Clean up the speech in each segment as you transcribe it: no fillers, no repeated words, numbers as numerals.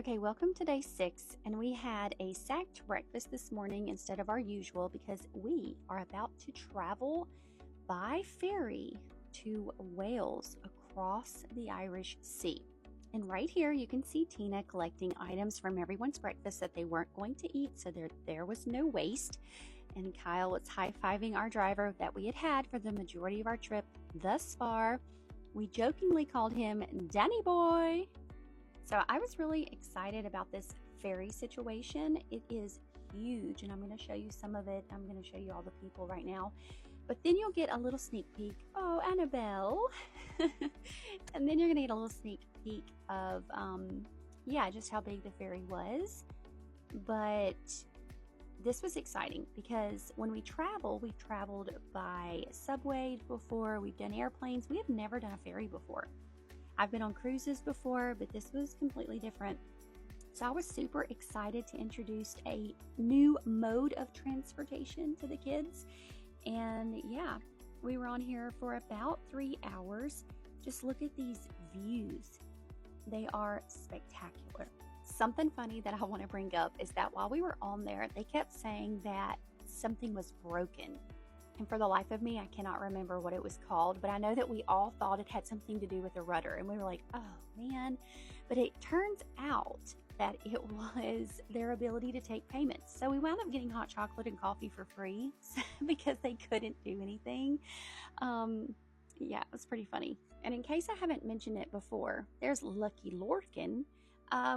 Okay, welcome to day 6, and we had a sacked breakfast this morning instead of our usual because we are about to travel by ferry to Wales across the Irish Sea. And right here you can see Tina collecting items from everyone's breakfast that they weren't going to eat, so there was no waste. And Kyle was high-fiving our driver that we had for the majority of our trip thus far. We jokingly called him Danny Boy. So I was really excited about this ferry situation. It is huge, and I'm going to show you some of it. I'm going to show you all the people right now. But then you'll get a little sneak peek. Oh, Annabelle. And then you're going to get a little sneak peek of, just how big the ferry was. But this was exciting because when we travel, we've traveled by subway before. We've done airplanes. We have never done a ferry before. I've been on cruises before, but this was completely different. So I was super excited to introduce a new mode of transportation to the kids. And yeah, we were on here for about 3 hours. Just look at these views. They are spectacular. Something funny that I want to bring up is that while we were on there, they kept saying that something was broken. And for the life of me, I cannot remember what it was called, but I know that we all thought it had something to do with the rudder, and we were like, oh man. But it turns out that it was their ability to take payments. So we wound up getting hot chocolate and coffee for free because they couldn't do anything. It was pretty funny. And in case I haven't mentioned it before, there's Lucky Lorcan.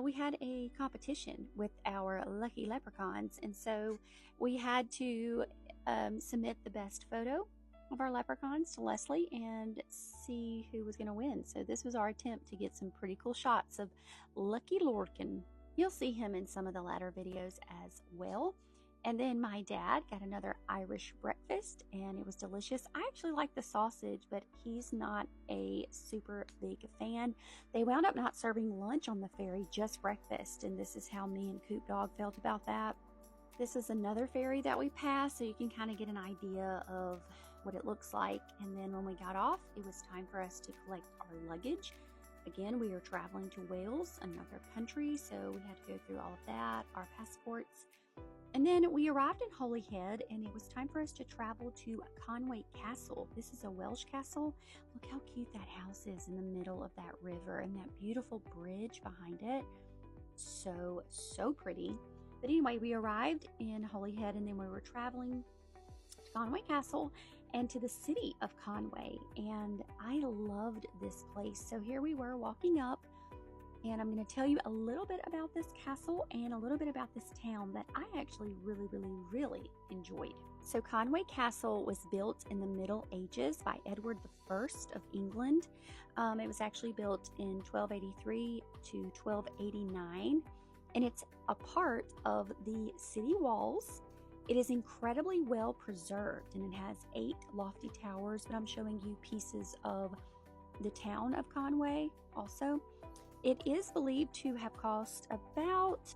We had a competition with our lucky leprechauns, and so we had to submit the best photo of our leprechauns to Leslie and see who was going to win. So this was our attempt to get some pretty cool shots of Lucky Lorcan. You'll see him in some of the latter videos as well. And then my dad got another Irish breakfast, and it was delicious. I actually like the sausage, but he's not a super big fan. They wound up not serving lunch on the ferry, just breakfast, and this is how me and Coop Dog felt about that. This is another ferry that we passed, so you can kind of get an idea of what it looks like. And then when we got off, it was time for us to collect our luggage. Again, we are traveling to Wales, another country, so we had to go through all of that, our passports. And then we arrived in Holyhead, and it was time for us to travel to Conway Castle. This is a Welsh castle. Look how cute that house is in the middle of that river and that beautiful bridge behind it. So pretty. But anyway, we arrived in Holyhead, and then we were traveling to Conway Castle and to the city of Conway. And I loved this place. So here we were walking up, and I'm going to tell you a little bit about this castle and a little bit about this town that I actually really enjoyed. So Conway Castle was built in the Middle Ages by Edward I of England. It was actually built in 1283 to 1289, and it's a part of the city walls. It is incredibly well preserved, and it has 8 lofty towers, but I'm showing you pieces of the town of Conway also. It is believed to have cost about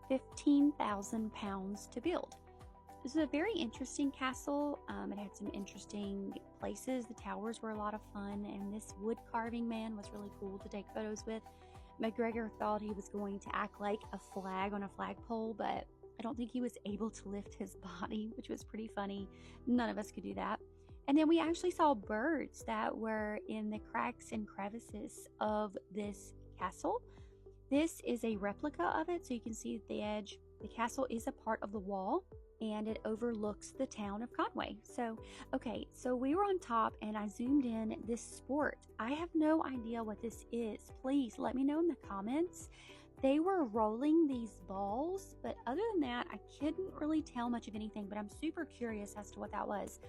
£15,000 to build. This is a very interesting castle. It had some interesting places. The towers were a lot of fun, and this wood carving man was really cool to take photos with. McGregor thought he was going to act like a flag on a flagpole, but I don't think he was able to lift his body, which was pretty funny. None of us could do that. And then we actually saw birds that were in the cracks and crevices of this castle. This is a replica of it, so you can see at the edge. The castle is a part of the wall, and it overlooks the town of Conway. So we were on top, and I zoomed in. This sport, I have no idea what this is. Please let me know in the comments. They were rolling these balls, but other than that, I couldn't really tell much of anything, but I'm super curious as to what that was.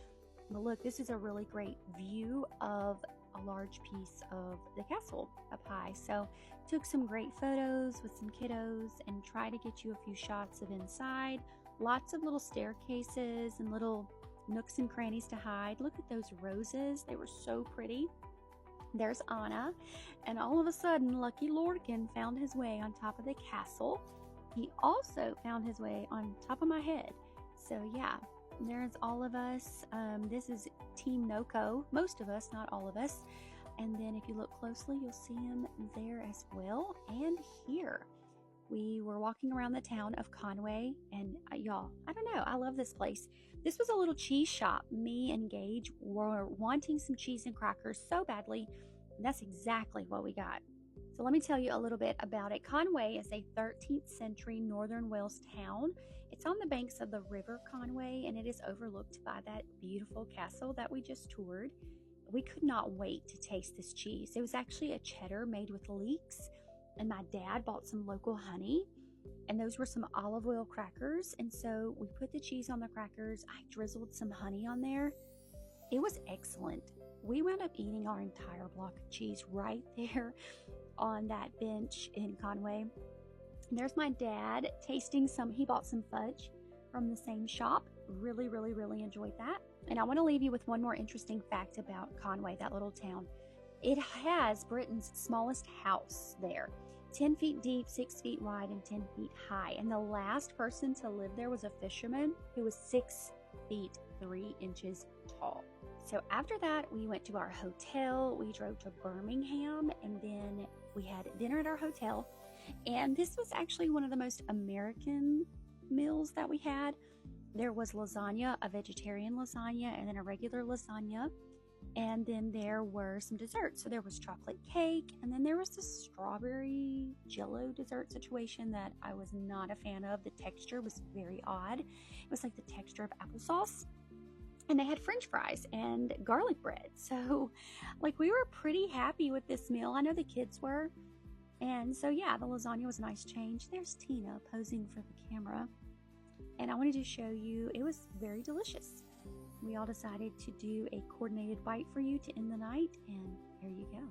But look, this is a really great view of a large piece of the castle up high. So took some great photos with some kiddos and try to get you a few shots of inside. Lots of little staircases and little nooks and crannies to hide. Look at those roses. They were so pretty. There's Anna, and all of a sudden Lucky Lorcan found his way on top of the castle. He also found his way on top of my head. So yeah, there's all of us. This is Team NoCo, most of us, not all of us. And then if you look closely, you'll see him there as well, and here. We were walking around the town of Conway, and y'all, I don't know, I love this place. This was a little cheese shop. Me and Gage were wanting some cheese and crackers so badly, and that's exactly what we got. So let me tell you a little bit about it. Conway is a 13th century northern Wales town. It's on the banks of the River Conway, and it is overlooked by that beautiful castle that we just toured. We could not wait to taste this cheese. It was actually a cheddar made with leeks, and my dad bought some local honey, and those were some olive oil crackers. And so we put the cheese on the crackers. I drizzled some honey on there. It was excellent. We wound up eating our entire block of cheese right there on that bench in Conway. And there's my dad tasting some. He bought some fudge from the same shop. Really, really, really enjoyed that. And I want to leave you with one more interesting fact about Conway, that little town. It has Britain's smallest house there, 10 feet deep, 6 feet wide, and 10 feet high. And the last person to live there was a fisherman who was 6 feet 3 inches tall. So after that, we went to our hotel. We drove to Birmingham, and then we had dinner at our hotel. And this was actually one of the most American meals that we had. There was lasagna, a vegetarian lasagna, and then a regular lasagna. And then there were some desserts. So there was chocolate cake, and then there was this strawberry jello dessert situation that I was not a fan of. The texture was very odd. It was like the texture of applesauce. And they had French fries and garlic bread. So, like, we were pretty happy with this meal. I know the kids were. And so, yeah, the lasagna was a nice change. There's Tina posing for the camera. And I wanted to show you, it was very delicious. We all decided to do a coordinated bite for you to end the night, and here you go.